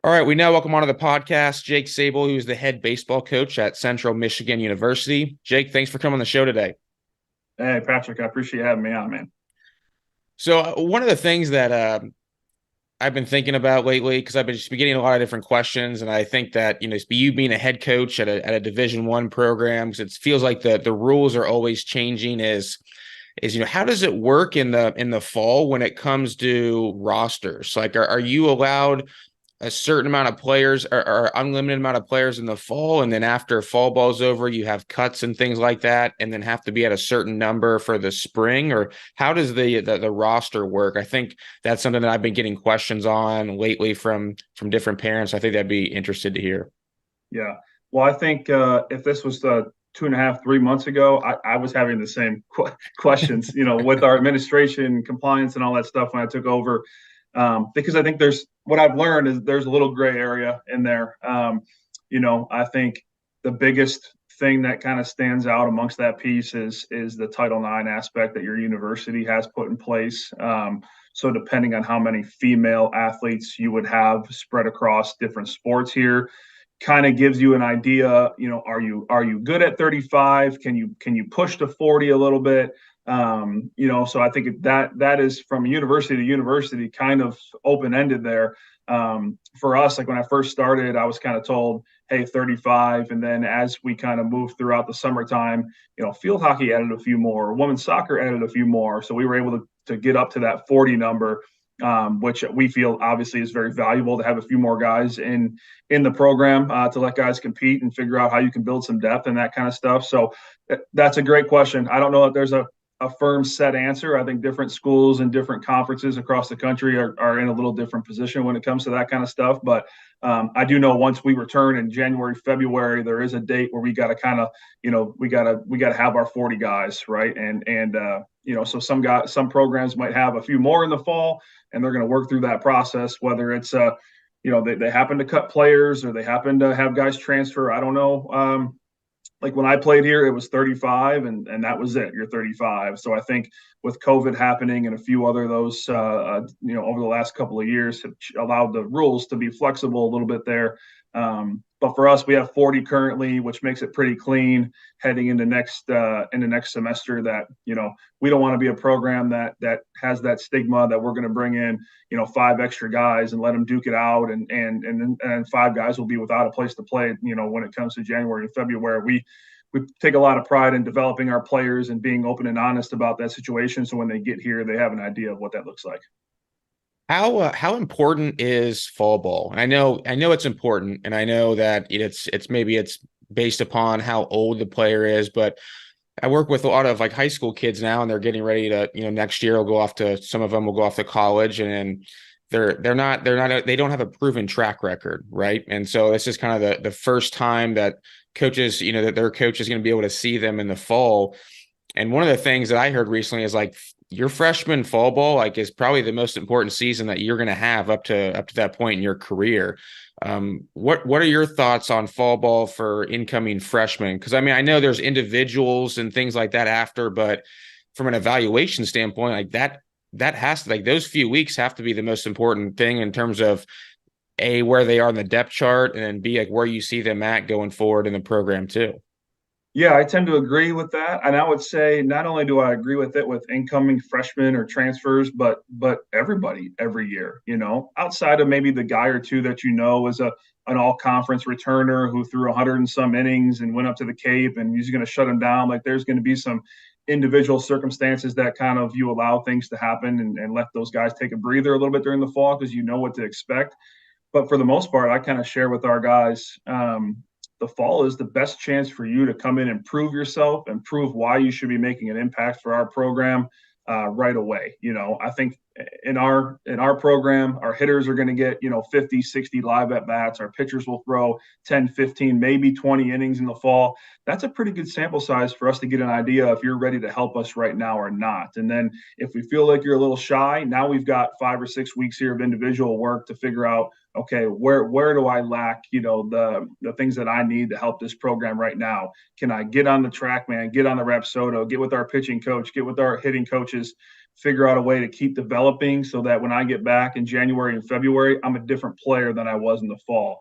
All right, we now welcome onto the podcast Jake Sabol, who's the head baseball coach at Central Michigan University. Jake, thanks for coming on the show today. Hey, Patrick, I appreciate you having me on, man. One of the things that I've been thinking about lately, because I've been just been getting a lot of different questions, and I think that you being a head coach at a Division I program, because it feels like the rules are always changing. Is how does it work in the fall when it comes to rosters? Like, are you allowed a certain amount of players or unlimited amount of players in the fall, and then after fall ball's over you have cuts and things like that, and then have to be at a certain number for the spring? Or how does the roster work? I think that's something that I've been getting questions on lately from different parents. I think that'd be interested to hear. Yeah. Well, I think if this was 2.5, 3 months ago, I was having the same questions, with our administration, compliance, and all that stuff when I took over. Because I think there's what I've learned is there's a little gray area in there. I think the biggest thing that kind of stands out amongst that piece is the Title IX aspect that your university has put in place. So depending on how many female athletes you would have spread across different sports here, kind of gives you an idea. Are you good at 35? Can you push to 40 a little bit? So I think that is from university to university kind of open ended there. For us, like when I first started, I was kind of told, hey, 35. And then as we kind of moved throughout the summertime, field hockey added a few more, women's soccer added a few more. So we were able to get up to that 40 number, which we feel obviously is very valuable to have a few more guys in the program, to let guys compete and figure out how you can build some depth and that kind of stuff. So that's a great question. I don't know if there's a firm set answer. I think different schools and different conferences across the country are in a little different position when it comes to that kind of stuff. But I do know once we return in January, February, there is a date where we got to kind of, we got to have our 40 guys, right? And so some programs might have a few more in the fall, and they're going to work through that process, whether it's they happen to cut players or they happen to have guys transfer. I don't know. Like when I played here, it was 35, and that was it. You're 35. So I think with COVID happening and a few other of those, over the last couple of years, have allowed the rules to be flexible a little bit there. But for us, we have 40 currently, which makes it pretty clean heading into next semester. That we don't want to be a program that has that stigma that we're going to bring in 5 extra guys and let them duke it out, and 5 guys will be without a place to play. When it comes to January and February, we take a lot of pride in developing our players and being open and honest about that situation. So when they get here, they have an idea of what that looks like. How important is fall ball? And I know it's important, and I know that it's based upon how old the player is, but I work with a lot of like high school kids now, and they're getting ready to, next year will go off to some of them will go off to college, and they don't have a proven track record, right? And so this is kind of the first time that coaches, that their coach is going to be able to see them in the fall. And one of the things that I heard recently is like your freshman fall ball like is probably the most important season that you're going to have up to that point in your career. What are your thoughts on fall ball for incoming freshmen? Because I mean, I know there's individuals and things like that after, but from an evaluation standpoint, like that has to, like, those few weeks have to be the most important thing in terms of A, where they are in the depth chart, and then B, like where you see them at going forward in the program too. Yeah, I tend to agree with that. And I would say not only do I agree with it with incoming freshmen or transfers, but everybody every year, outside of maybe the guy or two that is an all conference returner who threw 100 and some innings and went up to the Cape and he's going to shut him down. Like there's going to be some individual circumstances that kind of you allow things to happen, and let those guys take a breather a little bit during the fall because you know what to expect. But for the most part, I kind of share with our guys, the fall is the best chance for you to come in and prove yourself and prove why you should be making an impact for our program right away. I think in our program, our hitters are going to get 50, 60 live at bats. Our pitchers will throw 10, 15, maybe 20 innings in the fall. That's a pretty good sample size for us to get an idea if you're ready to help us right now or not. And then if we feel like you're a little shy, now we've got 5 or 6 weeks here of individual work to figure out, okay, where do I lack, the things that I need to help this program right now? Can I get on the track, man, get on the Rapsodo, get with our pitching coach, get with our hitting coaches, figure out a way to keep developing so that when I get back in January and February, I'm a different player than I was in the fall.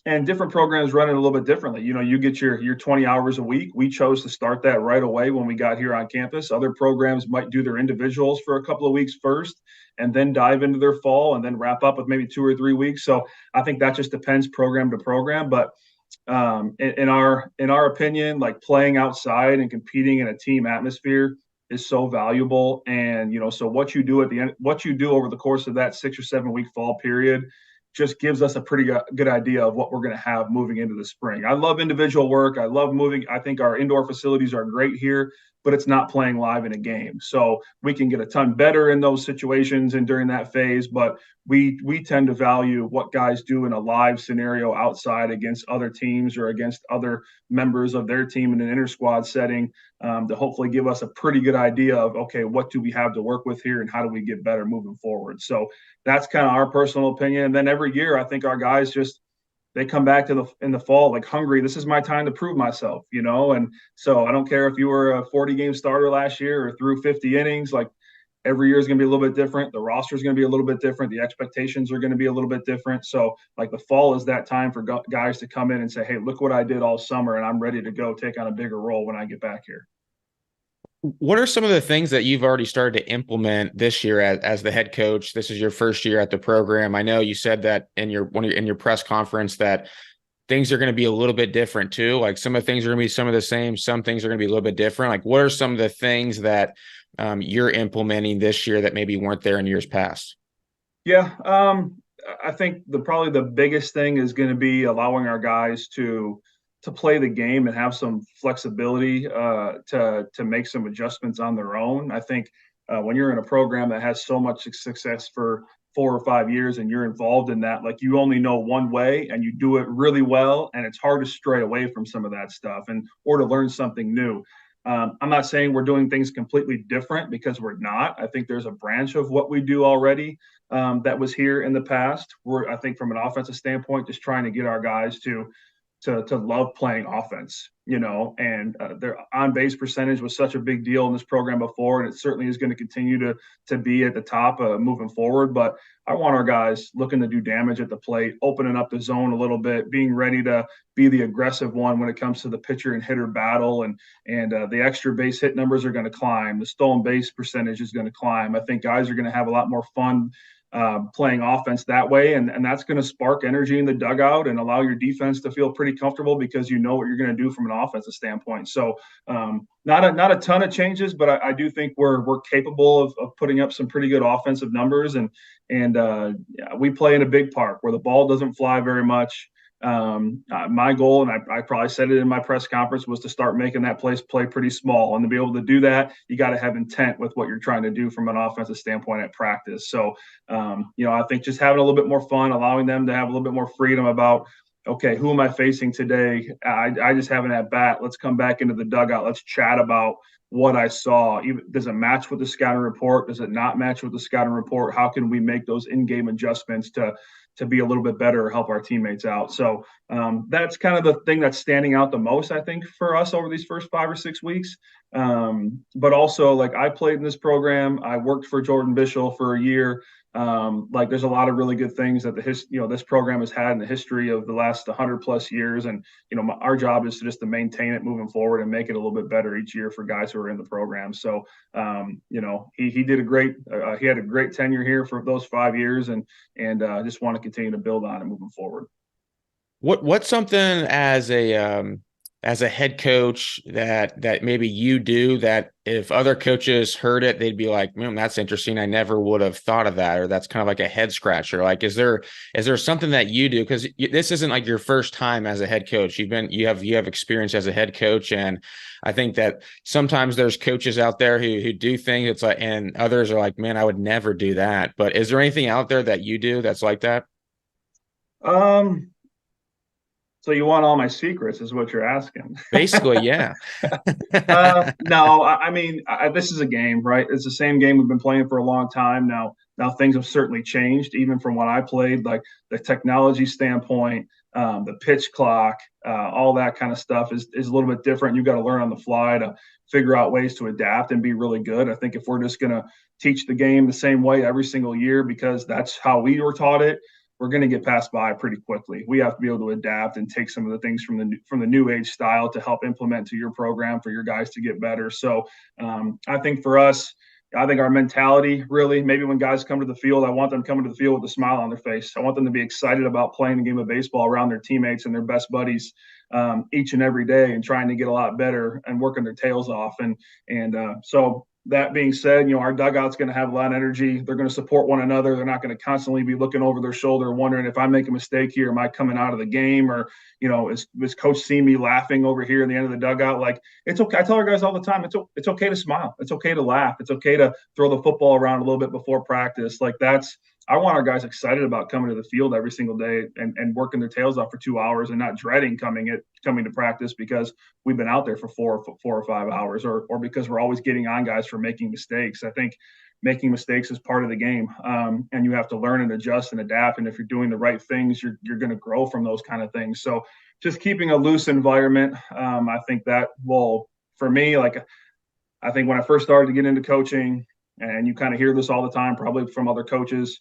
And different programs run it a little bit differently. You get your 20 hours a week. We chose to start that right away when we got here on campus. Other programs might do their individuals for a couple of weeks first and then dive into their fall and then wrap up with maybe 2 or 3 weeks. So I think that just depends program to program. But in our opinion, like playing outside and competing in a team atmosphere is so valuable. And so what you do at the end, what you do over the course of that 6 or 7 week fall period just gives us a pretty good idea of what we're going to have moving into the spring. I love individual work. I love moving. I think our indoor facilities are great here, but it's not playing live in a game. So we can get a ton better in those situations and during that phase, but we tend to value what guys do in a live scenario outside against other teams or against other members of their team in an inter squad setting, to hopefully give us a pretty good idea of, okay, what do we have to work with here and how do we get better moving forward? So that's kind of our personal opinion. And then every year, I think our guys just, they come back to in the fall like hungry. This is my time to prove myself, and so I don't care if you were a 40-game starter last year or threw 50 innings. Like every year is going to be a little bit different. The roster is going to be a little bit different. The expectations are going to be a little bit different. So like the fall is that time for guys to come in and say, hey, look what I did all summer and I'm ready to go take on a bigger role when I get back here. What are some of the things that you've already started to implement this year as the head coach? This is your first year at the program. I know you said that in your press conference that things are going to be a little bit different too. Like some of the things are going to be some of the same, some things are going to be a little bit different. Like what are some of the things that you're implementing this year that maybe weren't there in years past? Yeah, I think probably the biggest thing is going to be allowing our guys to play the game and have some flexibility to make some adjustments on their own. I think when you're in a program that has so much success for 4 or 5 years and you're involved in that, like you only know one way and you do it really well, and it's hard to stray away from some of that stuff or to learn something new. I'm not saying we're doing things completely different because we're not. I think there's a branch of what we do already that was here in the past. I think from an offensive standpoint, just trying to get our guys to love playing offense, and their on base percentage was such a big deal in this program before, and it certainly is going to continue to be at the top moving forward. But I want our guys looking to do damage at the plate, opening up the zone a little bit, being ready to be the aggressive one when it comes to the pitcher and hitter battle, and the extra base hit numbers are going to climb. The stolen base percentage is going to climb. I think guys are going to have a lot more fun playing offense that way, and that's going to spark energy in the dugout and allow your defense to feel pretty comfortable because you know what you're going to do from an offensive standpoint. So not a ton of changes, but I do think we're capable of putting up some pretty good offensive numbers, and we play in a big park where the ball doesn't fly very much. My goal, and I probably said it in my press conference, was to start making that place play pretty small. And to be able to do that, you got to have intent with what you're trying to do from an offensive standpoint at practice. So, I think just having a little bit more fun, allowing them to have a little bit more freedom about, okay, who am I facing today? I just have an at bat. Let's come back into the dugout. Let's chat about what I saw. Does it match with the scouting report? Does it not match with the scouting report? How can we make those in-game adjustments to be a little bit better or help our teammates out? So that's kind of the thing that's standing out the most, I think, for us over these first 5 or 6 weeks. But also, like, I played in this program. I worked for Jordan Bishel for a year. Like there's a lot of really good things that this program has had in the history of the last 100+ years. And, our job is to maintain it moving forward and make it a little bit better each year for guys who are in the program. So, he did he had a great tenure here for those 5 years, and I just want to continue to build on it moving forward. What's something as a head coach that maybe you do that if other coaches heard it, they'd be like, that's interesting. I never would have thought of that. Or that's kind of like a head scratcher. Like, is there something that you do? Because this isn't like your first time as a head coach. You have experience as a head coach. And I think that sometimes there's coaches out there who do things. It's like, and others are like, man, I would never do that. But is there anything out there that you do that's like that? So you want all my secrets is what you're asking. Basically, yeah. No, I mean, this is a game, right? It's the same game we've been playing for a long time now. Now things have certainly changed, even from when I played, like the technology standpoint, the pitch clock, all that kind of stuff is a little bit different. You got to learn on the fly to figure out ways to adapt and be really good. I think if we're just going to teach the game the same way every single year because that's how we were taught it, we're going to get passed by pretty quickly. We have to be able to adapt and take some of the things from the new age style to help implement to your program for your guys to get better. So I think for us, I think our mentality really, maybe when guys come to the field, I want them coming to the field with a smile on their face. I want them to be excited about playing a game of baseball around their teammates and their best buddies each and every day and trying to get a lot better and working their tails off. So that being said, our dugout's going to have a lot of energy. They're going to support one another. They're not going to constantly be looking over their shoulder, wondering if I make a mistake here, am I coming out of the game? Or, is coach seeing me laughing over here in the end of the dugout? Like, it's okay. I tell our guys all the time, it's okay to smile. It's okay to laugh. It's okay to throw the football around a little bit before practice. Like I want our guys excited about coming to the field every single day and working their tails off for 2 hours and not dreading coming to practice because we've been out there for 4 or 5 hours or because we're always getting on guys for making mistakes. I think making mistakes is part of the game, and you have to learn and adjust and adapt. And if you're doing the right things, you're going to grow from those kind of things. So just keeping a loose environment, I think that will, for me, like I think when I first started to get into coaching, and you kind of hear this all the time, probably from other coaches,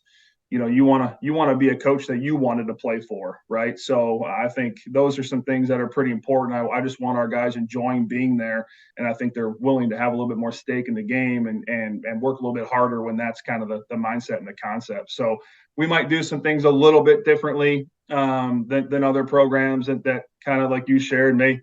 you want to be a coach that you wanted to play for, right? So I think those are some things that are pretty important. I just want our guys enjoying being there, and I think they're willing to have a little bit more stake in the game and work a little bit harder when that's kind of the mindset and the concept. So we might do some things a little bit differently than other programs that kind of like you shared may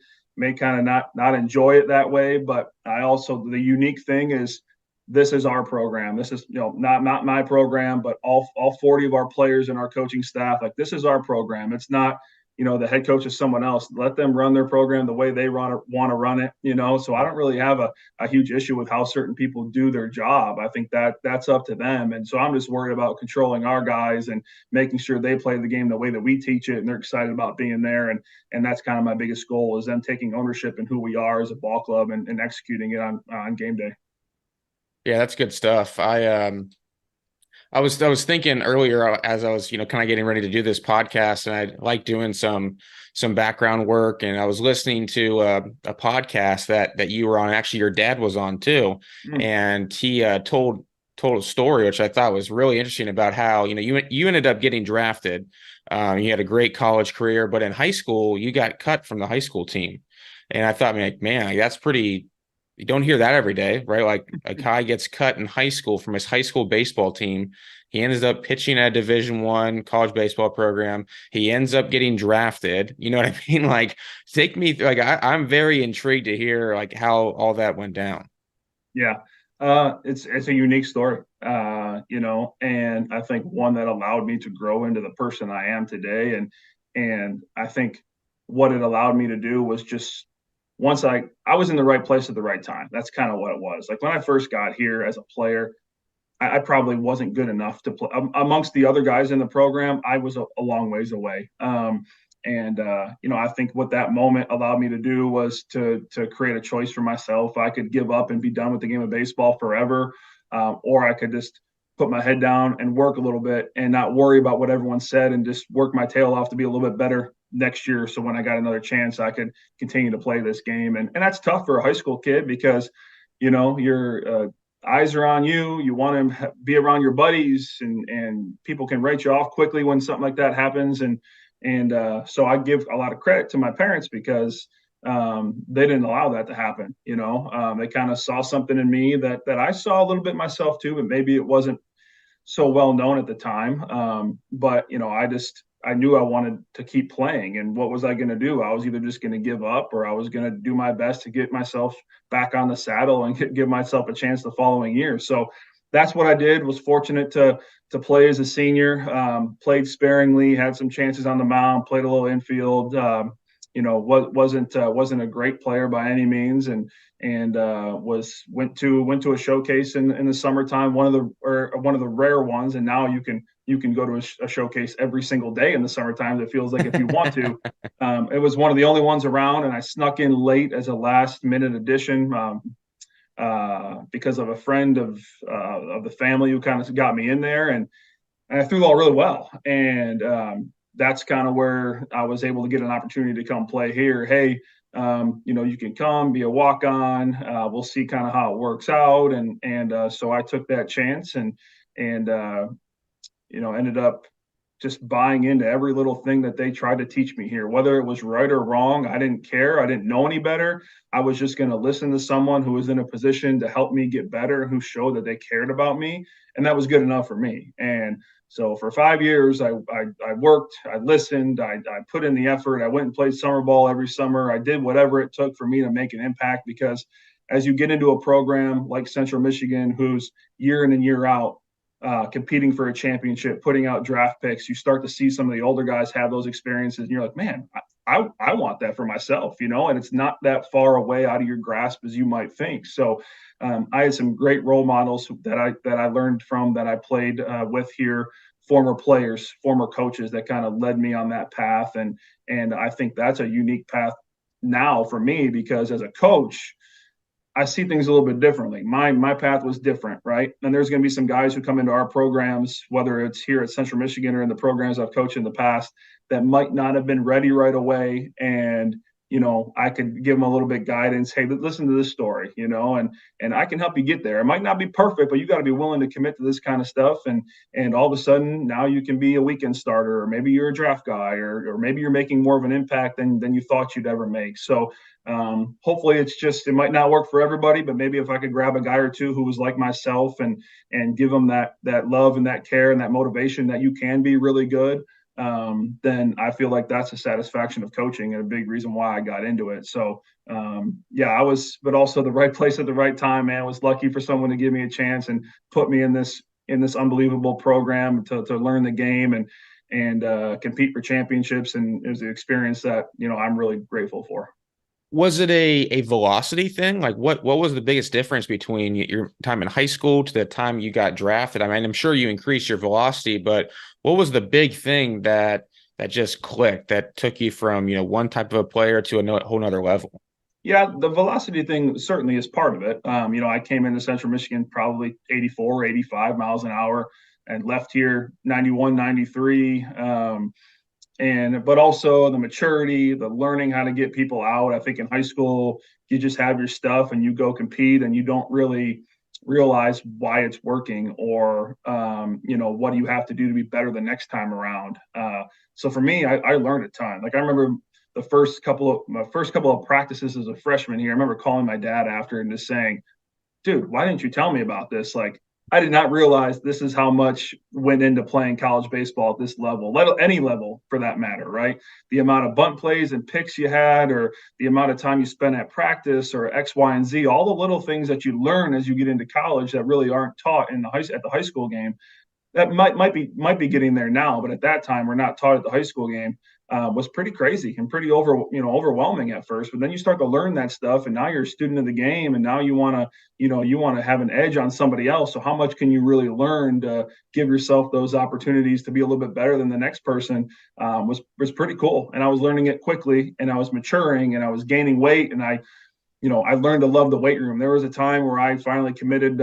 kind of not enjoy it that way. But I also, the unique thing is, this is our program. This is, not my program, but all 40 of our players and our coaching staff. Like, this is our program. It's not, the head coach is someone else. Let them run their program the way they want to run it. So I don't really have a huge issue with how certain people do their job. I think that's up to them. And so I'm just worried about controlling our guys and making sure they play the game the way that we teach it, and they're excited about being there. And that's kind of my biggest goal, is them taking ownership in who we are as a ball club and executing it on game day. Yeah, that's good stuff. I was thinking earlier as I was, kind of getting ready to do this podcast, and I like doing some background work, and I was listening to a podcast that you were on. Actually, your dad was on too, and he told a story which I thought was really interesting about how you ended up getting drafted. You had a great college career, but in high school you got cut from the high school team, and I thought, man, that's pretty. You don't hear that every day, right? Like a guy gets cut in high school from his high school baseball team. He ends up pitching at a Division I college baseball program. He ends up getting drafted. You know what I mean? Like, take me like I'm very intrigued to hear like how all that went down. Yeah. It's a unique story, and I think one that allowed me to grow into the person I am today. And I think what it allowed me to do was just, once I was in the right place at the right time. That's kind of what it was. Like when I first got here as a player, I probably wasn't good enough to play amongst the other guys in the program. I was a long ways away. I think what that moment allowed me to do was to create a choice for myself. I could give up and be done with the game of baseball forever, or I could just put my head down and work a little bit and not worry about what everyone said and just work my tail off to be a little bit better next year. So when I got another chance, I could continue to play this game. And that's tough for a high school kid because, your eyes are on you. You want to be around your buddies, and people can write you off quickly when something like that happens. So I give a lot of credit to my parents because they didn't allow that to happen. They kind of saw something in me that I saw a little bit myself too, but maybe it wasn't so well known at the time. But I knew I wanted to keep playing, and what was I going to do? I was either just going to give up, or I was going to do my best to get myself back on the saddle and give myself a chance the following year. So that's what I did. Was fortunate to play as a senior. Played sparingly, had some chances on the mound, played a little infield. Wasn't a great player by any means, and went to a showcase in the summertime, one of the rare ones. And now you can go to a showcase every single day in the summertime. It feels like if you want to. It was one of the only ones around, and I snuck in late as a last minute addition. because of a friend of the family who kind of got me in there, and I threw the ball really well. And that's kind of where I was able to get an opportunity to come play here. Hey, you can come be a walk on. We'll see kind of how it works out. And so I took that chance and ended up just buying into every little thing that they tried to teach me here, whether it was right or wrong. I didn't care. I didn't know any better. I was just going to listen to someone who was in a position to help me get better, who showed that they cared about me. And that was good enough for me. And so for 5 years, I worked, I listened, I put in the effort. I went and played summer ball every summer. I did whatever it took for me to make an impact, because as you get into a program like Central Michigan, who's year in and year out competing for a championship, putting out draft picks, you start to see some of the older guys have those experiences, and you're like, man, I want that for myself, and it's not that far away out of your grasp as you might think. So I had some great role models that I learned from, that I played with here, former players, former coaches that kind of led me on that path, and I think that's a unique path now for me, because as a coach, I see things a little bit differently. My path was different, right? And there's going to be some guys who come into our programs, whether it's here at Central Michigan or in the programs I've coached in the past, that might not have been ready right away. And I could give them a little bit guidance. Hey, listen to this story, and I can help you get there. It might not be perfect, but you got to be willing to commit to this kind of stuff. And all of a sudden, now you can be a weekend starter, or maybe you're a draft guy, or maybe you're making more of an impact than you thought you'd ever make. So hopefully it might not work for everybody, but maybe if I could grab a guy or two who was like myself and give them that love and that care and that motivation that you can be really good, then I feel like that's a satisfaction of coaching and a big reason why I got into it. So I was, but also the right place at the right time, man. I was lucky for someone to give me a chance and put me in this unbelievable program to learn the game and compete for championships. And it was an experience that, I'm really grateful for. Was it a velocity thing? Like what was the biggest difference between your time in high school to the time you got drafted? I mean, I'm sure you increased your velocity, but what was the big thing that just clicked, that took you from, one type of a player to a whole nother level? Yeah, the velocity thing certainly is part of it. I came into Central Michigan probably 84, 85 miles an hour and left here 91, 93. But also the maturity, the learning how to get people out. I think in high school, you just have your stuff and you go compete, and you don't really realize why it's working, or what do you have to do to be better the next time around. So for me, I learned a ton. Like I remember my first couple of practices as a freshman here. I remember calling my dad after and just saying, dude, why didn't you tell me about this? Like, I did not realize this is how much went into playing college baseball at this level, any level for that matter, right? The amount of bunt plays and picks you had, or the amount of time you spent at practice, or X, Y, and Z, all the little things that you learn as you get into college that really aren't taught at the high school game. That might be getting there now, but at that time, we're not taught at the high school game. Was pretty crazy and pretty overwhelming at first. But then you start to learn that stuff, and now you're a student of the game, and now you want to have an edge on somebody else. So how much can you really learn to give yourself those opportunities to be a little bit better than the next person? Was pretty cool, and I was learning it quickly, and I was maturing, and I was gaining weight, and I learned to love the weight room. There was a time where I finally committed.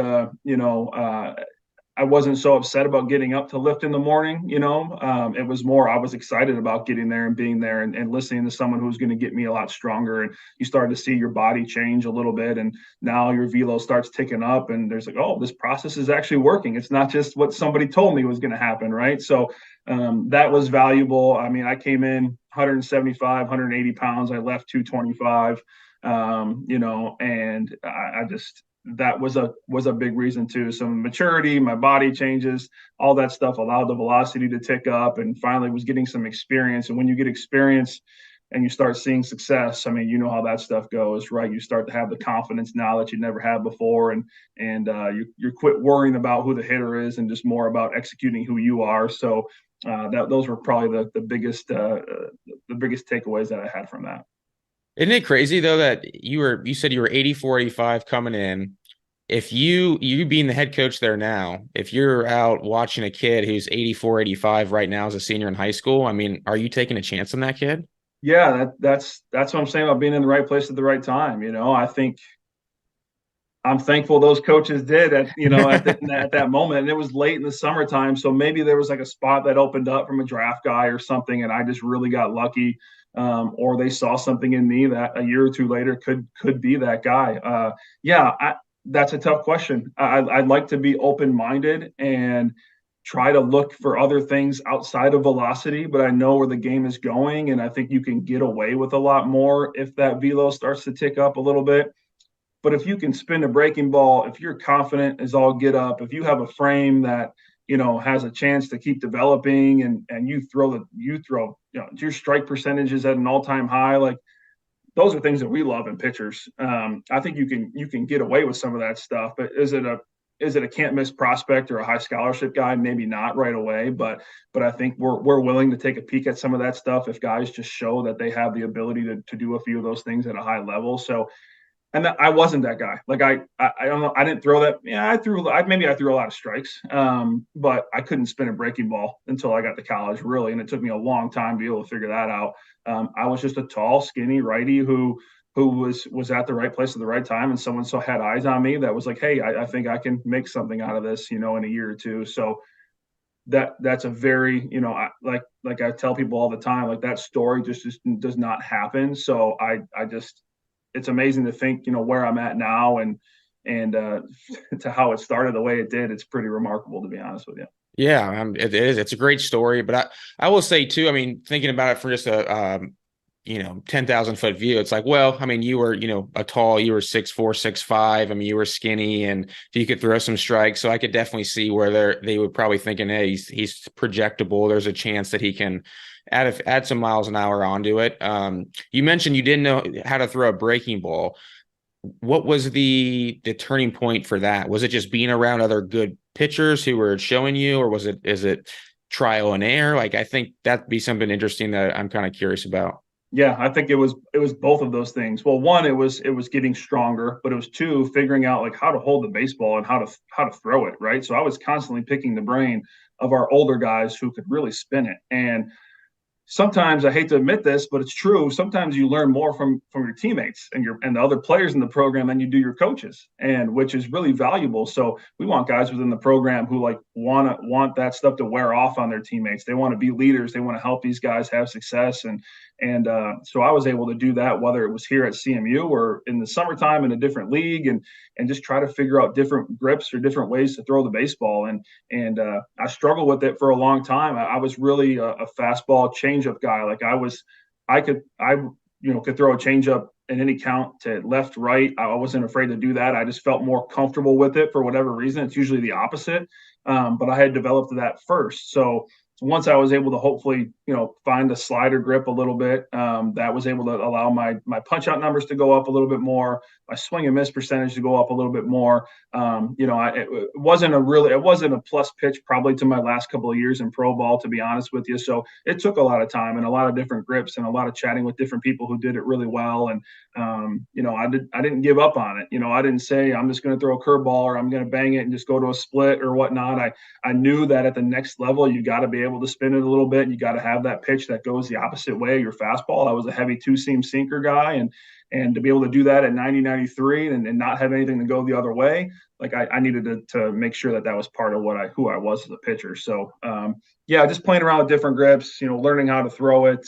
I wasn't so upset about getting up to lift in the morning. It was more, I was excited about getting there and being there and listening to someone who's going to get me a lot stronger. And you start to see your body change a little bit. And now your velo starts ticking up, and there's like, oh, this process is actually working. It's not just what somebody told me was going to happen. Right. So that was valuable. I mean, I came in 175, 180 pounds. I left 225, and I just, that was a big reason too. Some maturity, my body changes, all that stuff allowed the velocity to tick up, and finally was getting some experience. And when you get experience and you start seeing success, I mean, you know how that stuff goes, right? You start to have the confidence now that you never had before, and you quit worrying about who the hitter is and just more about executing who you are. So those were probably the biggest takeaways that I had from that. Isn't it crazy though that you said you were 84, 85 coming in? If you being the head coach there now, if you're out watching a kid who's 84, 85 right now as a senior in high school, I mean, are you taking a chance on that kid? Yeah, that's what I'm saying about being in the right place at the right time. I think I'm thankful those coaches did at that moment. And it was late in the summertime. So maybe there was like a spot that opened up from a draft guy or something. And I just really got lucky. Or they saw something in me that a year or two later could be that guy. That's a tough question. I'd like to be open-minded and try to look for other things outside of velocity, but I know where the game is going. And I think you can get away with a lot more if that velo starts to tick up a little bit. But if you can spin a breaking ball, if you're confident as all get up, if you have a frame that has a chance to keep developing, and you throw your strike percentage is at an all-time high, like those are things that we love in pitchers. I think you can get away with some of that stuff. But is it a can't miss prospect or a high scholarship guy? Maybe not right away, but I think we're willing to take a peek at some of that stuff if guys just show that they have the ability to do a few of those things at a high level. So, and I wasn't that guy. Like I don't know. I didn't throw that. Yeah, maybe I threw a lot of strikes, but I couldn't spin a breaking ball until I got to college, really, and it took me a long time to be able to figure that out. I was just a tall, skinny righty who was at the right place at the right time, and someone had eyes on me that was like, hey, I think I can make something out of this, in a year or two. So that's a very, like I tell people all the time, like that story just does not happen. So I just it's amazing to think, where I'm at now and to how it started the way it did. It's pretty remarkable, to be honest with you. Yeah, it is. It's a great story, but I will say too. I mean, thinking about it from just a 10,000 foot view, it's like, well, I mean, you were a tall, you were 6'4", 6'5". I mean, you were skinny, and you could throw some strikes. So I could definitely see where they would probably thinking, hey, he's projectable. There's a chance that he can add some miles an hour onto it. You mentioned you didn't know how to throw a breaking ball. What was the turning point for that? Was it just being around other good pitchers who were showing you, or is it trial and error? Like, I think that'd be something interesting that I'm kind of curious about. Yeah, I think it was both of those things. Well, one, it was getting stronger, but it was two, figuring out like how to hold the baseball and how to throw it, right? So I was constantly picking the brain of our older guys who could really spin it. And sometimes I hate to admit this, but it's true. Sometimes you learn more from your teammates and the other players in the program than you do your coaches, and which is really valuable. So we want guys within the program who like want that stuff to wear off on their teammates. They want to be leaders. They want to help these guys have success, and so I was able to do that, whether it was here at CMU or in the summertime in a different league, and just try to figure out different grips or different ways to throw the baseball. And I struggled with it for a long time. I was really a fastball changeup guy. Like I could throw a changeup in any count to left, right. I wasn't afraid to do that. I just felt more comfortable with it for whatever reason. It's usually the opposite. But I had developed that first. So once I was able to hopefully, find the slider grip a little bit, that was able to allow my punch out numbers to go up a little bit more, my swing and miss percentage to go up a little bit more. It wasn't a plus pitch probably to my last couple of years in pro ball, to be honest with you. So it took a lot of time and a lot of different grips and a lot of chatting with different people who did it really well. And I didn't give up on it. I didn't say I'm just going to throw a curveball or I'm going to bang it and just go to a split or whatnot. I knew that at the next level, you got to be able to spin it a little bit. You got to have that pitch that goes the opposite way of your fastball. I was a heavy two-seam sinker guy, and to be able to do that at 90, 93 and not have anything to go the other way, like I needed to make sure that was part of who I was as a pitcher. So just playing around with different grips, learning how to throw it,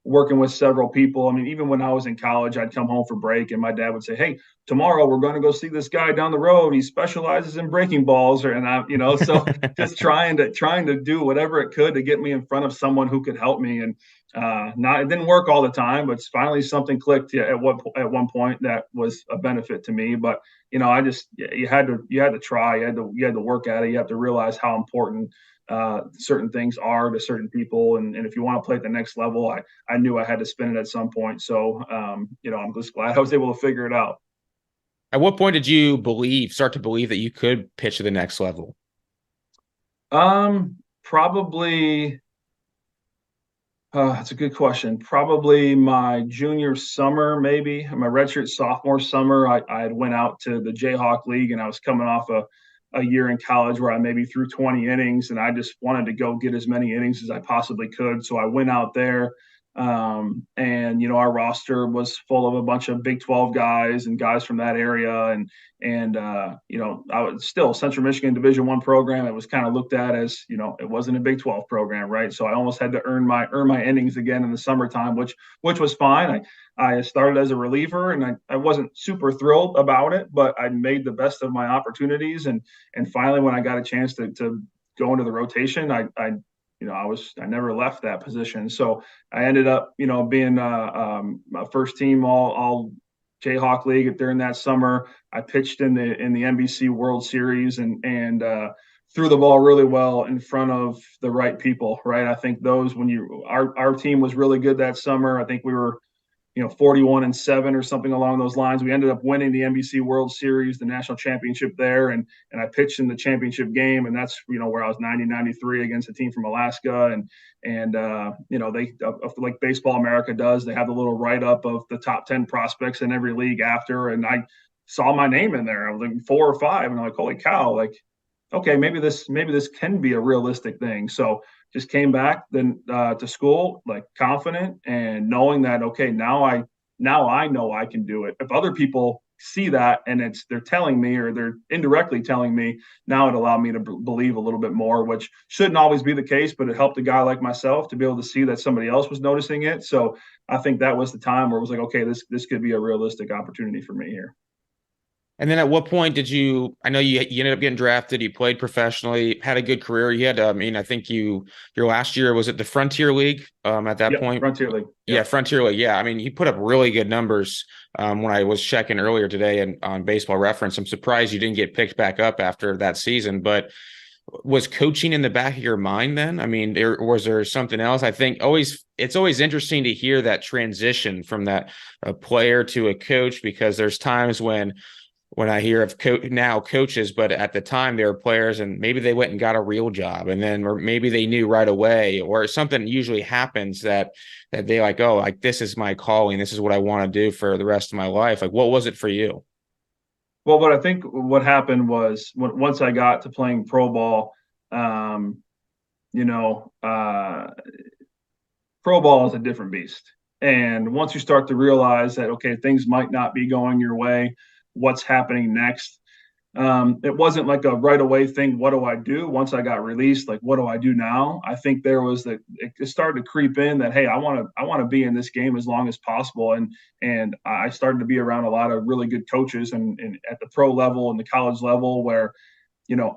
working with several people. I mean, even when I was in college, I'd come home for break and my dad would say, hey, tomorrow we're going to go see this guy down the road. He specializes in breaking balls, so just trying to do whatever it could to get me in front of someone who could help me. And it didn't work all the time, but finally something clicked at one point that was a benefit to me. But you had to try, you had to work at it. You have to realize how important certain things are to certain people, and if you want to play at the next level, I knew I had to spin it at some point. So I'm just glad I was able to figure it out. At what point did you start to believe that you could pitch to the next level? Probably. That's a good question. Probably my junior summer, maybe my redshirt sophomore summer. I had went out to the Jayhawk League, and I was coming off a year in college where I maybe threw 20 innings, and I just wanted to go get as many innings as I possibly could. So I went out there. And our roster was full of a bunch of Big 12 guys and guys from that area, and I was still Central Michigan Division I program. It was kind of looked at as it wasn't a Big 12 program, right? So I almost had to earn my innings again in the summertime, which was fine. I started as a reliever, and I wasn't super thrilled about it, but I made the best of my opportunities, and finally when I got a chance to go into the rotation, I never left that position. So I ended up, being a first team all Jayhawk League during that summer. I pitched in the NBC World Series and threw the ball really well in front of the right people. Right, I think those when our team was really good that summer. I think we were 41-7 or something along those lines. We ended up winning the NBC World Series, the national championship there, and I pitched in the championship game, and that's where I was 90-93 against a team from Alaska, and they like Baseball America does, they have the little write up of the top 10 prospects in every league after, and I saw my name in there. I was like 4 or 5, and I'm like, holy cow, like okay, maybe this can be a realistic thing. So just came back then to school like confident and knowing that okay, now I know I can do it. If other people see that and they're telling me or they're indirectly telling me, now it allowed me to believe a little bit more, which shouldn't always be the case, but it helped a guy like myself to be able to see that somebody else was noticing it. So I think that was the time where it was like, okay, this could be a realistic opportunity for me here. And then at what point did I know you ended up getting drafted, you played professionally, had a good career. You had, I mean, I think your last year was at the Frontier League at that Yep, point. Frontier League. Yeah, Yep. Frontier League. Yeah. I mean, he put up really good numbers when I was checking earlier today and on Baseball Reference. I'm surprised you didn't get picked back up after that season, but was coaching in the back of your mind then? I mean, was there something else? I think it's always interesting to hear that transition from that a player to a coach, because there's times when I hear of now coaches, but at the time they were players and maybe they went and got a real job, and then or maybe they knew right away, or something usually happens that they like, oh, like this is my calling, this is what I want to do for the rest of my life. Like, what was it for you? Well, what I think what happened was once I got to playing pro ball, um, you know, uh, pro ball is a different beast. And once you start to realize that, okay, things might not be going your way, what's happening next? It wasn't like a right away thing. What do I do once I got released? Like, what do I do now? I think there was that it started to creep in that hey, I want to be in this game as long as possible, and I started to be around a lot of really good coaches and at the pro level and the college level where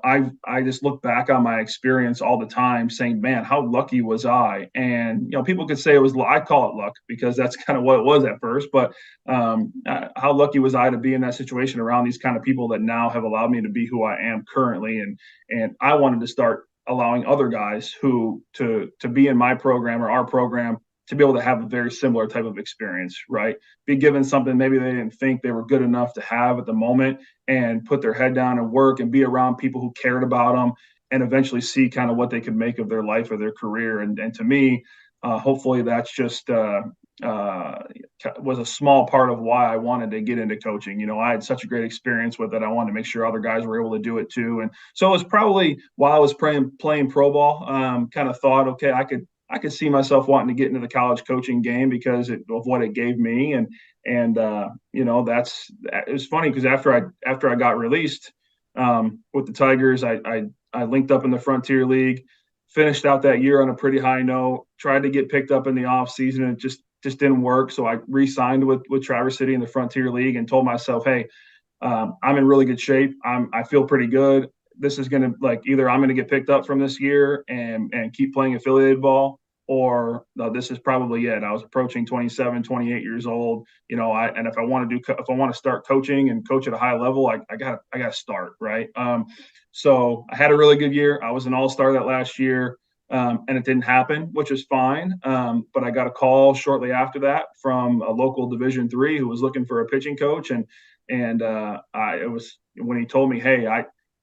I just look back on my experience all the time saying, man, how lucky was I? And, people could say it was, I call it luck because that's kind of what it was at first. But how lucky was I to be in that situation around these kind of people that now have allowed me to be who I am currently? And I wanted to start allowing other guys who to be in my program or our program to be able to have a very similar type of experience, right? Be given something maybe they didn't think they were good enough to have at the moment and put their head down and work and be around people who cared about them and eventually see kind of what they could make of their life or their career. And to me, hopefully that's just was a small part of why I wanted to get into coaching. I had such a great experience with it. I wanted to make sure other guys were able to do it too. And so it was probably while I was playing pro ball, kind of thought, okay, I could see myself wanting to get into the college coaching game because of what it gave me. And that's it was funny because after I got released with the Tigers, I linked up in the Frontier League, finished out that year on a pretty high note, tried to get picked up in the off season, and it just didn't work. So I re-signed with Traverse City in the Frontier League and told myself, hey, I'm in really good shape. I feel pretty good. This is going to like either I'm going to get picked up from this year and keep playing affiliated ball, or this is probably it. I was approaching 27, 28 years old. And if I want to start coaching and coach at a high level, I got to start right. So I had a really good year. I was an all-star that last year. And it didn't happen, which is fine. But I got a call shortly after that from a local Division III who was looking for a pitching coach, and it was when he told me, "Hey,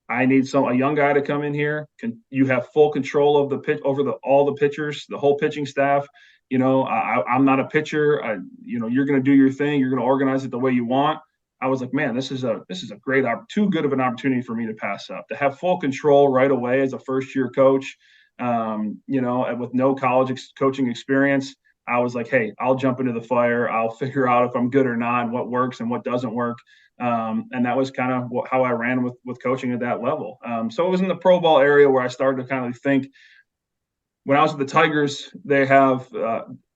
I need a young guy to come in here. You have full control of the pitch over all the pitchers, the whole pitching staff. I'm not a pitcher. You're going to do your thing. You're going to organize it the way you want." I was like, man, this is a great too good of an opportunity for me to pass up. To have full control right away as a first year coach, with no college coaching experience. I was like, hey, I'll jump into the fire. I'll figure out if I'm good or not, and what works and what doesn't work. And that was kind of how I ran with coaching at that level. So it was in the pro ball area where I started to kind of think. When I was at the Tigers, they have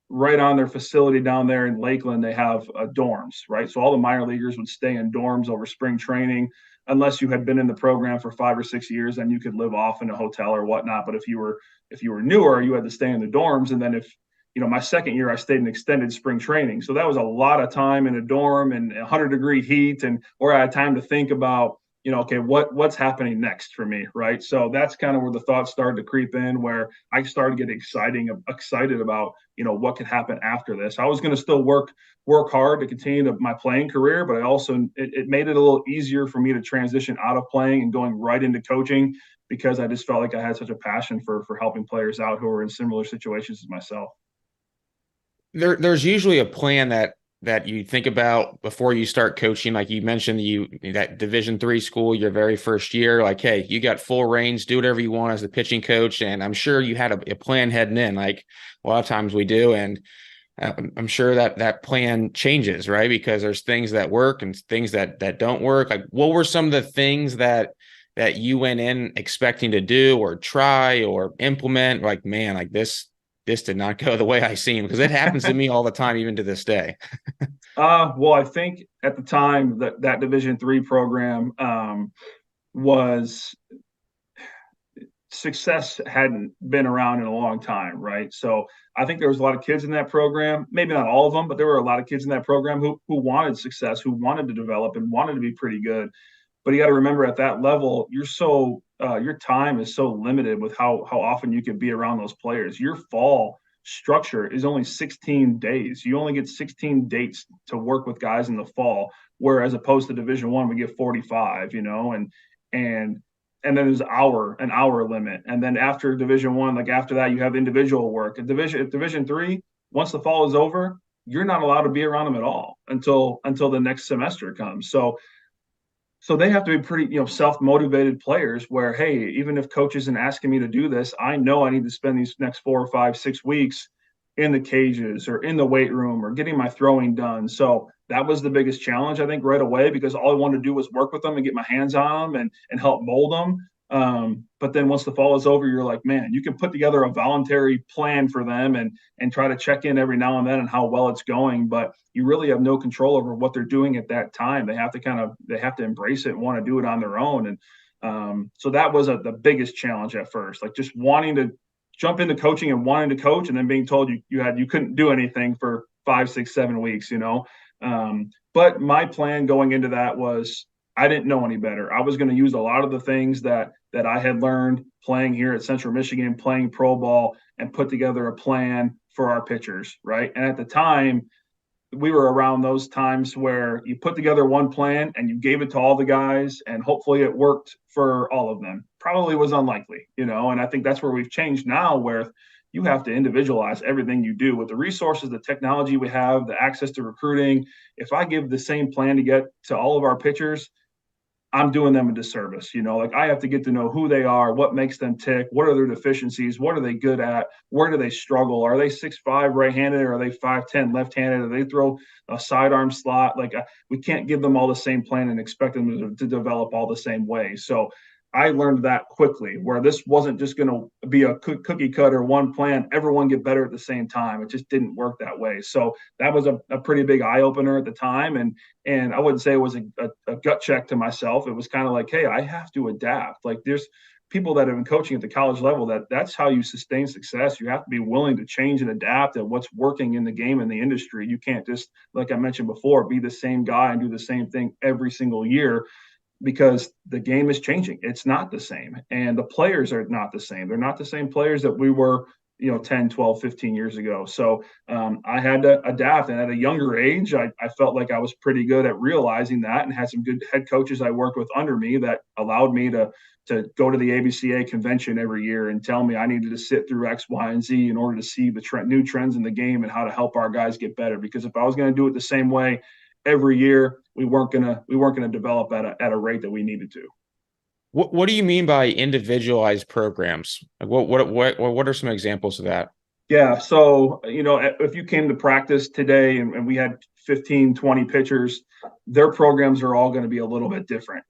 right on their facility down there in Lakeland, they have dorms, right? So all the minor leaguers would stay in dorms over spring training, unless you had been in the program for 5 or 6 years, then you could live off in a hotel or whatnot. But if you were newer, you had to stay in the dorms. And then if my second year, I stayed in extended spring training, so that was a lot of time in a dorm and 100-degree heat, and where I had time to think about okay, what's happening next for me, right? So that's kind of where the thoughts started to creep in, where I started getting excited about what could happen after this. I was going to still work hard to continue my playing career, but I also it made it a little easier for me to transition out of playing and going right into coaching, because I just felt like I had such a passion for helping players out who are in similar situations as myself. There's usually a plan that you think about before you start coaching. Like you mentioned, that Division III school, your very first year, like, hey, you got full reins, do whatever you want as the pitching coach. And I'm sure you had a plan heading in, like a lot of times we do. And I'm sure that plan changes, right? Because there's things that work and things that don't work. Like, what were some of the things that you went in expecting to do or try or implement? Like, man, like this did not go the way I seen, because it happens to me all the time, even to this day. Well, I think at the time that Division III program was success hadn't been around in a long time, right? So I think there was a lot of kids in that program, maybe not all of them, but there were a lot of kids in that program who wanted success, who wanted to develop and wanted to be pretty good. But you got to remember, at that level, your time is so limited with how often you can be around those players. Your fall structure is only 16 days. You only get 16 dates to work with guys in the fall, whereas opposed to Division I, we get 45. And and then there's an hour limit. And then after Division I, like after that, you have individual work. At Division III, once the fall is over, you're not allowed to be around them at all until the next semester comes. So they have to be pretty, self-motivated players, where, hey, even if coach isn't asking me to do this, I know I need to spend these next 4 or 5, 6 weeks in the cages or in the weight room or getting my throwing done. So that was the biggest challenge, I think, right away, because all I wanted to do was work with them and get my hands on them and help mold them. But then once the fall is over, you're like, man, you can put together a voluntary plan for them and try to check in every now and then on how well it's going, but you really have no control over what they're doing at that time. They have to embrace it and want to do it on their own. And so that was the biggest challenge at first, like just wanting to jump into coaching and wanting to coach, and then being told you couldn't do anything for 5, 6, 7 weeks. But my plan going into that was, I didn't know any better. I was going to use a lot of the things that I had learned playing here at Central Michigan, playing pro ball, and put together a plan for our pitchers, right? And at the time, we were around those times where you put together one plan and you gave it to all the guys, and hopefully it worked for all of them. Probably was unlikely, and I think that's where we've changed now, where you have to individualize everything you do with the resources, the technology we have, the access to recruiting. If I give the same plan to get to all of our pitchers, I'm doing them a disservice. Like, I have to get to know who they are, what makes them tick, what are their deficiencies, what are they good at, where do they struggle, are they 6'5" right-handed, or are they 5'10" left-handed, or they throw a sidearm slot? Like, we can't give them all the same plan and expect them to develop all the same way. So I learned that quickly, where this wasn't just going to be a cookie cutter one plan, everyone get better at the same time. It just didn't work that way. So that was a pretty big eye opener at the time. And I wouldn't say it was a gut check to myself. It was kind of like, hey, I have to adapt. Like, there's people that have been coaching at the college level that's how you sustain success. You have to be willing to change and adapt at what's working in the game and the industry. You can't just, like I mentioned before, be the same guy and do the same thing every single year, because the game is changing. It's not the same. And the players are not the same. They're not the same players that we were, 10, 12, 15 years ago. So I had to adapt. And at a younger age, I felt like I was pretty good at realizing that, and had some good head coaches I worked with under me that allowed me to go to the ABCA convention every year and tell me I needed to sit through X, Y, and Z in order to see the new trends in the game and how to help our guys get better. Because if I was going to do it the same way every year, we weren't gonna develop at a rate that we needed to. What do you mean by individualized programs? Like, what are some examples of that? Yeah. So, if you came to practice today and we had 15, 20 pitchers, their programs are all going to be a little bit different.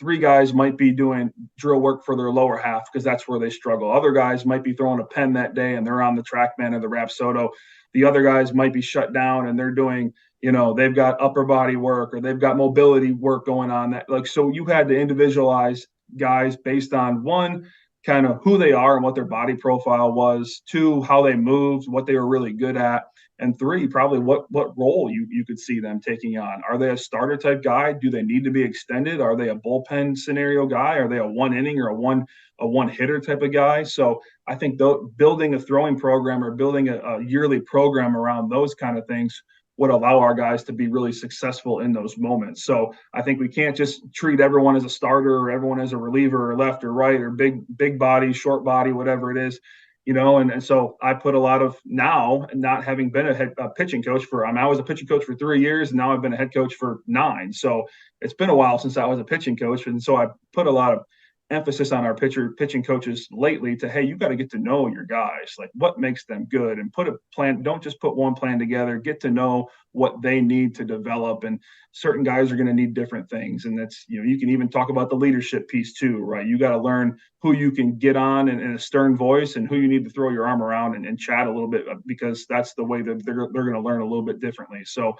Three guys might be doing drill work for their lower half because that's where they struggle. Other guys might be throwing a pen that day and they're on the TrackMan or the Rapsodo. The other guys might be shut down and they're doing, they've got upper body work or they've got mobility work going on that so you had to individualize guys based on one, kind of who they are and what their body profile was, two, how they moved, what they were really good at, and three, probably what role you could see them taking on. Are they a starter type guy? Do they need to be extended? Are they a bullpen scenario guy? Are they a one inning or a one hitter type of guy? So I think building a throwing program or building a yearly program around those kind of things would allow our guys to be really successful in those moments. So I think we can't just treat everyone as a starter or everyone as a reliever or left or right or big body, short body, whatever it is, and so I put a lot of now, not having been a pitching coach I was a pitching coach for 3 years and now I've been a head coach for 9. So it's been a while since I was a pitching coach. And so I put a lot of emphasis on our pitching coaches lately to, hey, you got to get to know your guys, like what makes them good, and put a plan. Don't just put one plan together. Get to know what they need to develop, and certain guys are going to need different things. And that's, you can even talk about the leadership piece too, right? You got to learn who you can get on in a stern voice and who you need to throw your arm around and chat a little bit, because that's the way that they're going to learn a little bit differently. So,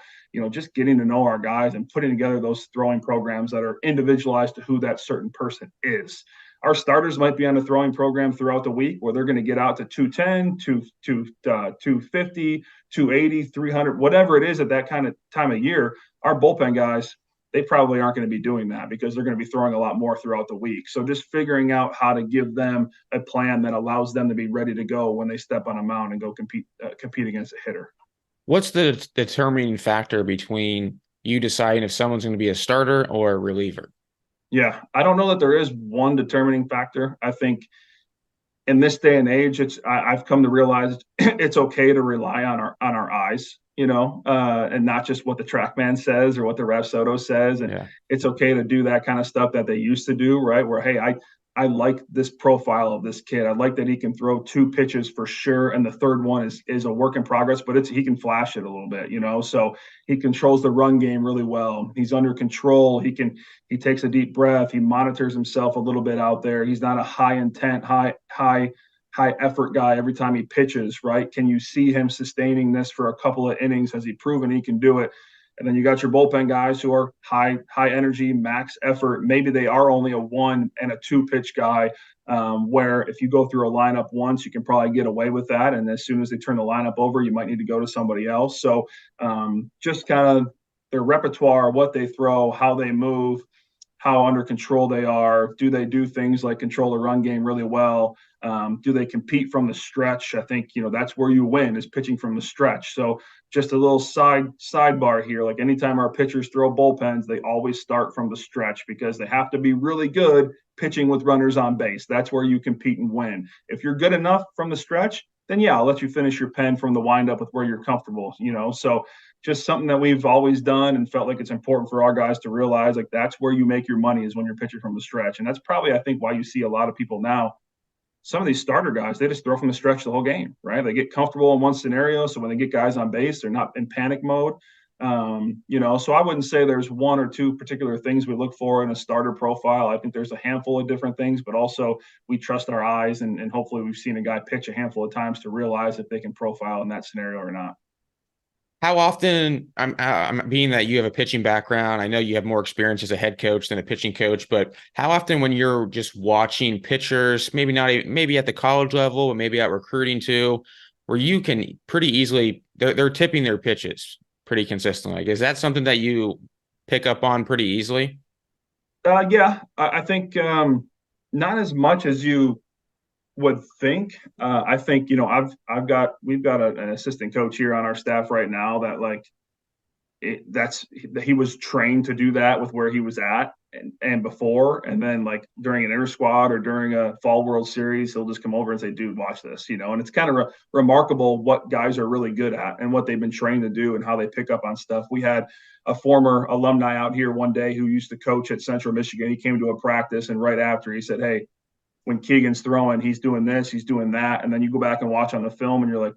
just getting to know our guys and putting together those throwing programs that are individualized to who that certain person is. Our starters might be on a throwing program throughout the week where they're going to get out to 210, 250, 280, 300, whatever it is at that kind of time of year. Our bullpen guys, they probably aren't going to be doing that because they're going to be throwing a lot more throughout the week. So just figuring out how to give them a plan that allows them to be ready to go when they step on a mound and go compete against a hitter. What's the determining factor between you deciding if someone's going to be a starter or a reliever? Yeah, I don't know that there is one determining factor. I think in this day and age, I've come to realize it's okay to rely on our eyes, and not just what the TrackMan says or what the Rapsodo says. And Yeah. it's okay to do that kind of stuff that they used to do, right? Where, hey, I like this profile of this kid. I like that he can throw 2 pitches for sure, and the third one is a work in progress, but he can flash it a little bit, So he controls the run game really well. He's under control. He takes a deep breath. He monitors himself a little bit out there. He's not a high intent, high effort guy every time he pitches, right? Can you see him sustaining this for a couple of innings? Has he proven he can do it? And then you got your bullpen guys who are high energy, max effort. Maybe they are only a 1 and a 2 pitch guy, where if you go through a lineup once, you can probably get away with that. And as soon as they turn the lineup over, you might need to go to somebody else. So just kind of their repertoire, what they throw, how they move, how under control they are. Do they do things like control the run game really well? Do they compete from the stretch? I think, that's where you win, is pitching from the stretch. So just a little sidebar here. Like anytime our pitchers throw bullpens, they always start from the stretch because they have to be really good pitching with runners on base. That's where you compete and win. If you're good enough from the stretch, then yeah, I'll let you finish your pen from the windup with where you're comfortable, So just something that we've always done and felt like it's important for our guys to realize, like that's where you make your money, is when you're pitching from the stretch. And that's probably, I think, why you see a lot of people now, some of these starter guys, they just throw from the stretch the whole game, right? They get comfortable in one scenario. So when they get guys on base, they're not in panic mode. So I wouldn't say there's one or two particular things we look for in a starter profile. I think there's a handful of different things, but also we trust our eyes, and hopefully we've seen a guy pitch a handful of times to realize if they can profile in that scenario or not. How often, I'm being that you have a pitching background, I know you have more experience as a head coach than a pitching coach, but how often when you're just watching pitchers, maybe not even, maybe at the college level, but maybe at recruiting too, where you can pretty easily, they're tipping their pitches pretty consistently. Like, is that something that you pick up on pretty easily? Yeah, I think not as much as you would think. I think, we've got an assistant coach here on our staff right now that, like, he was trained to do that with where he was at and before, and then like during an inter squad or during a fall World Series, he'll just come over and say, "Dude, watch this," And it's kind of remarkable what guys are really good at and what they've been trained to do and how they pick up on stuff. We had a former alumni out here one day who used to coach at Central Michigan. He came to a practice, and right after he said, "Hey, when Keegan's throwing, he's doing this, he's doing that. And then you go back and watch on the film and you're like,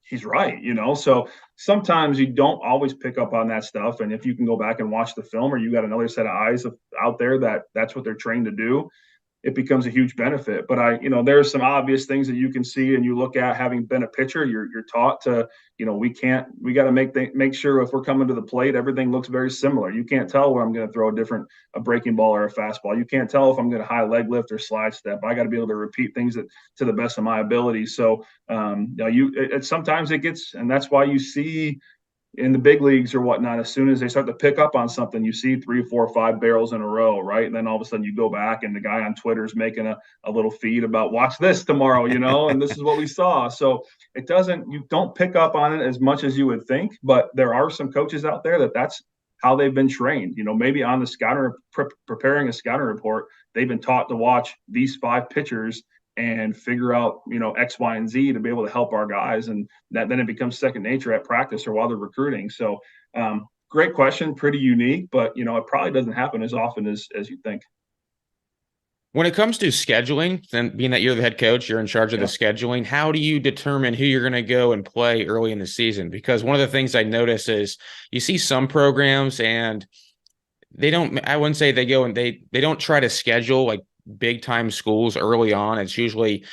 he's right, you know? So sometimes you don't always pick up on that stuff. And if you can go back and watch the film, or you got another set of eyes out there that's what they're trained to do, it becomes a huge benefit. But there's some obvious things that you can see and you look at having been a pitcher, you're taught to, we got to make sure if we're coming to the plate, everything looks very similar. You can't tell where I'm going to throw a breaking ball or a fastball. You can't tell if I'm going to high leg lift or slide step. I got to be able to repeat things to the best of my ability. So, sometimes it gets, and that's why you see in the big leagues or whatnot, as soon as they start to pick up on something, you see 3, 4, 5 barrels in a row, right? And then all of a sudden you go back and the guy on Twitter is making a little feed about watch this tomorrow, and this is what we saw. So you don't pick up on it as much as you would think, but there are some coaches out there that's how they've been trained. Maybe on the scouting, preparing a scouting report, they've been taught to watch these 5 pitchers and figure out, X, Y, and Z to be able to help our guys. And then it becomes second nature at practice or while they're recruiting. So great question, pretty unique, but, it probably doesn't happen as often as you think. When it comes to scheduling, then being that you're the head coach, you're in charge of the scheduling, how do you determine who you're going to go and play early in the season? Because one of the things I notice is you see some programs and I wouldn't say they go and they don't try to schedule like big time schools early on. It's usually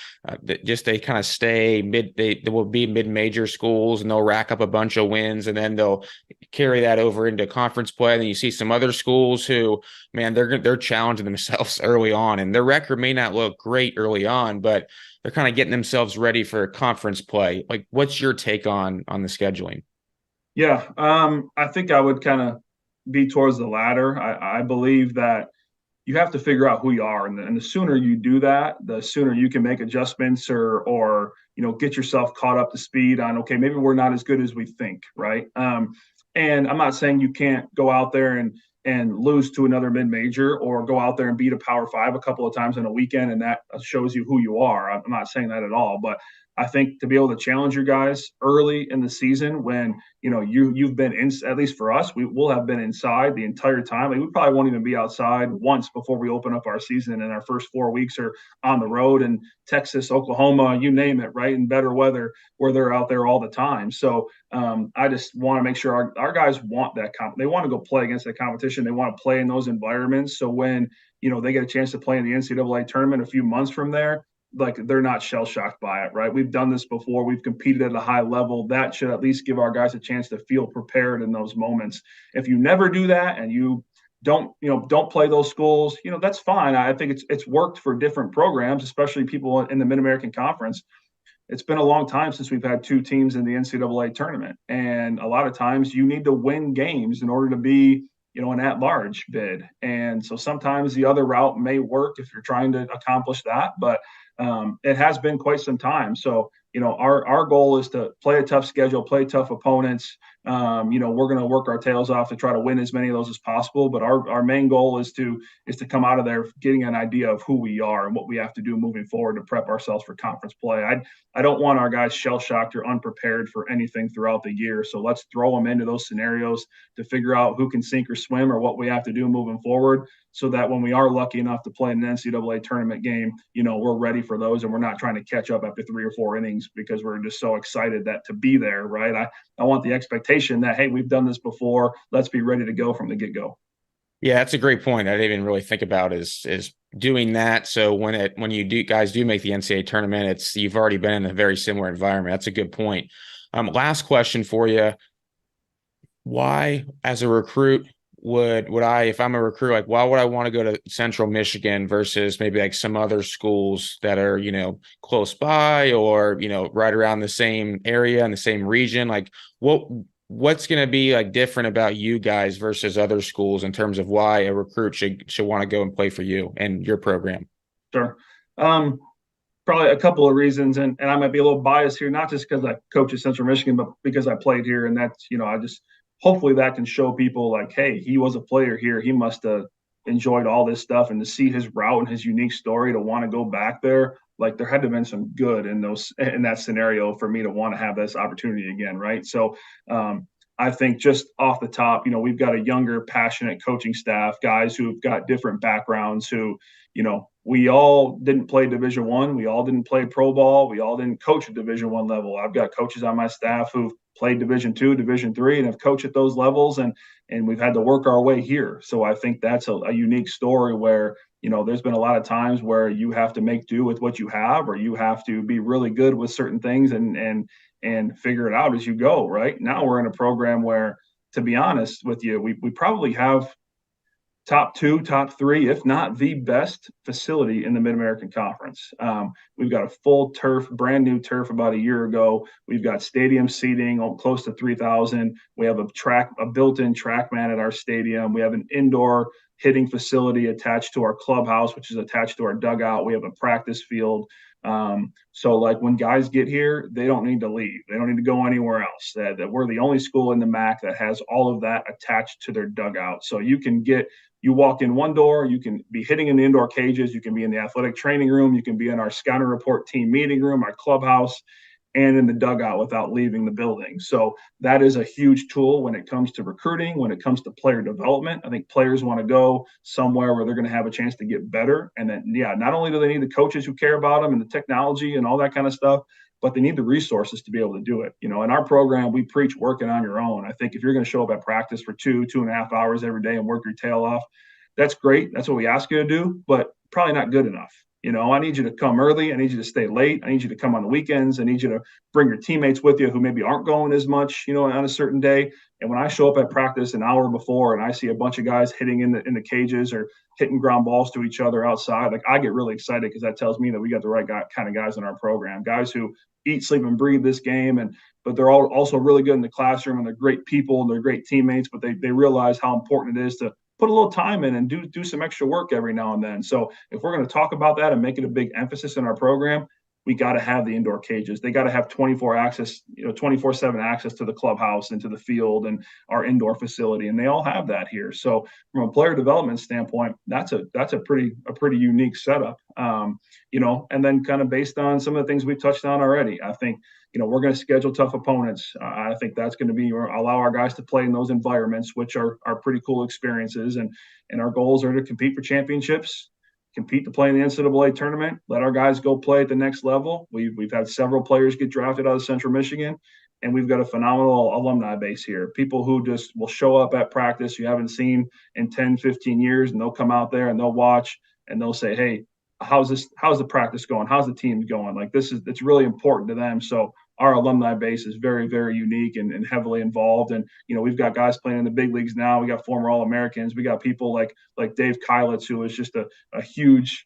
they kind of stay they will be mid-major schools and they'll rack up a bunch of wins and then they'll carry that over into conference play. And then you see some other schools who, man, they're challenging themselves early on and their record may not look great early on, but they're kind of getting themselves ready for conference play. Like, what's your take on the scheduling? Yeah, I think I would kind of be towards the latter. I believe that you have to figure out who you are, and the sooner you do that, the sooner you can make adjustments or get yourself caught up to speed on, okay, maybe we're not as good as we think, right? And I'm not saying you can't go out there and lose to another mid-major or go out there and beat a Power 5 a couple of times in a weekend, and that shows you who you are. I'm not saying that at all, but I think to be able to challenge your guys early in the season when you've been in, at least for us, we will have been inside the entire time. Like, we probably won't even be outside once before we open up our season, and our first 4 weeks are on the road in Texas, Oklahoma, you name it, right, in better weather where they're out there all the time. So I just want to make sure our guys want that. They want to go play against that competition. They want to play in those environments. So when they get a chance to play in the NCAA tournament a few months from there, like, they're not shell shocked by it, right? We've done this before. We've competed at a high level. That should at least give our guys a chance to feel prepared in those moments. If you never do that and you don't play those schools, that's fine. I think it's worked for different programs, especially people in the Mid-American Conference. It's been a long time since we've had 2 teams in the NCAA tournament. And a lot of times you need to win games in order to be, an at-large bid. And so sometimes the other route may work if you're trying to accomplish that, but it has been quite some time. So, our goal is to play a tough schedule, play tough opponents. We're going to work our tails off to try to win as many of those as possible. But our main goal is to come out of there getting an idea of who we are and what we have to do moving forward to prep ourselves for conference play. I don't want our guys shell-shocked or unprepared for anything throughout the year. So let's throw them into those scenarios to figure out who can sink or swim or what we have to do moving forward, so that when we are lucky enough to play an NCAA tournament game, we're ready for those and we're not trying to catch up after 3 or 4 innings because we're just so excited to be there, right? I want the expectation that, hey, we've done this before. Let's be ready to go from the get-go. Yeah, that's a great point. I didn't even really think about is doing that. So when you guys do make the NCAA tournament, you've already been in a very similar environment. That's a good point. Last question for you. Why, as a recruit, would I, if I'm a recruit, like, why would I want to go to Central Michigan versus maybe like some other schools that are, close by or, right around the same area in the same region? Like, what's going to be like different about you guys versus other schools in terms of why a recruit should want to go and play for you and your program? Sure. Probably a couple of reasons, and I might be a little biased here, not just because I coach at Central Michigan, but because I played here, and that's, I just hopefully that can show people like, hey, he was a player here. He must have enjoyed all this stuff, and to see his route and his unique story to want to go back there, like, there had to have been some good in that scenario for me to want to have this opportunity again, right? So I think just off the top, we've got a younger, passionate coaching staff, guys who've got different backgrounds who, we all didn't play Division 1. We all didn't play pro ball. We all didn't coach at Division 1 level. I've got coaches on my staff who've played Division 2, Division 3, and have coached at those levels. And we've had to work our way here. So I think that's a unique story where, there's been a lot of times where you have to make do with what you have, or you have to be really good with certain things and figure it out as you go. Right now, we're in a program where, to be honest with you, we probably have top 2, top 3, if not the best facility in the Mid-American Conference. We've got a full turf, brand new turf about a year ago. We've got stadium seating close to 3,000. We have a built-in track man at our stadium. We have an indoor hitting facility attached to our clubhouse, which is attached to our dugout. We have a practice field. So like when guys get here, they don't need to leave. They don't need to go anywhere else. That we're the only school in the MAC that has all of that attached to their dugout. So you walk in one door, you can be hitting in the indoor cages, you can be in the athletic training room, you can be in our scouting report team meeting room, our clubhouse, and in the dugout without leaving the building. So that is a huge tool when it comes to recruiting, when it comes to player development. I think players want to go somewhere where they're going to have a chance to get better. And then, not only do they need the coaches who care about them and the technology and all that kind of stuff, but they need the resources to be able to do it. In our program, we preach working on your own. I think if you're going to show up at practice for 2.5 hours every day and work your tail off, that's great. That's what we ask you to do, but probably not good enough. I need you to come early. I need you to stay late. I need you to come on the weekends. I need you to bring your teammates with you who maybe aren't going as much, on a certain day. And when I show up at practice an hour before and I see a bunch of guys hitting in the cages or hitting ground balls to each other outside, like I get really excited because that tells me that we got the right kind of guys in our program, guys who eat, sleep, and breathe this game. But they're all also really good in the classroom, and they're great people and they're great teammates, but they realize how important it is to put a little time in and do some extra work every now and then. So if we're going to talk about that and make it a big emphasis in our program, we got to have the indoor cages. They got to have 24/7 access to the clubhouse and to the field and our indoor facility. And they all have that here. So from a player development standpoint, that's a pretty unique setup. And then kind of based on some of the things we've touched on already, I think, we're going to schedule tough opponents. I think that's going to be allow our guys to play in those environments, which are pretty cool experiences. And our goals are to compete for championships, compete to play in the NCAA tournament, let our guys go play at the next level. We've had several players get drafted out of Central Michigan, and we've got a phenomenal alumni base here. People who just will show up at practice you haven't seen in 10, 15 years, and they'll come out there and they'll watch and they'll say, hey, how's the practice going? How's the team going? Like it's really important to them. So our alumni base is very, very unique and heavily involved. And, we've got guys playing in the big leagues now. We got former All-Americans. We got people like Dave Kylitz, who is just a huge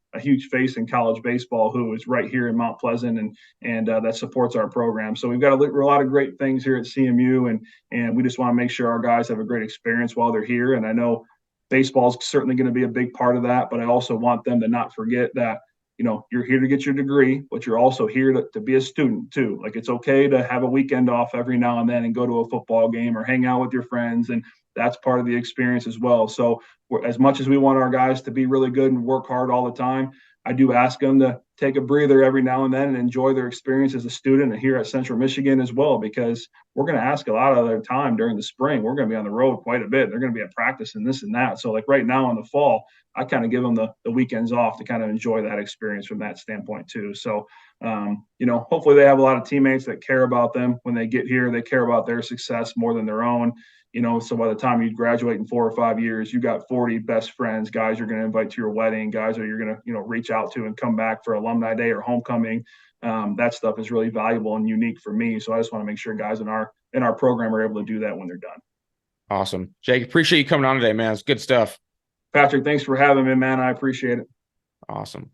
face in college baseball, who is right here in Mount Pleasant and that supports our program. So we've got a lot of great things here at CMU, and we just want to make sure our guys have a great experience while they're here. And I know baseball is certainly going to be a big part of that, but I also want them to not forget that, you're here to get your degree, but you're also here to be a student too. Like it's okay to have a weekend off every now and then and go to a football game or hang out with your friends. And that's part of the experience as well. So as much as we want our guys to be really good and work hard all the time, I do ask them to take a breather every now and then and enjoy their experience as a student here at Central Michigan as well, because we're going to ask a lot of their time during the spring. We're going to be on the road quite a bit. They're going to be at practice and this and that. So like right now in the fall, I kind of give them the weekends off to kind of enjoy that experience from that standpoint too. So, hopefully they have a lot of teammates that care about them when they get here. They care about their success more than their own. So by the time you graduate in 4 or 5 years, you got 40 best friends, guys you're going to invite to your wedding, guys that you're going to, reach out to and come back for alumni day or homecoming. That stuff is really valuable and unique for me. So I just want to make sure guys in our program are able to do that when they're done. Awesome. Jake, appreciate you coming on today, man. It's good stuff. Patrick, thanks for having me, man. I appreciate it. Awesome.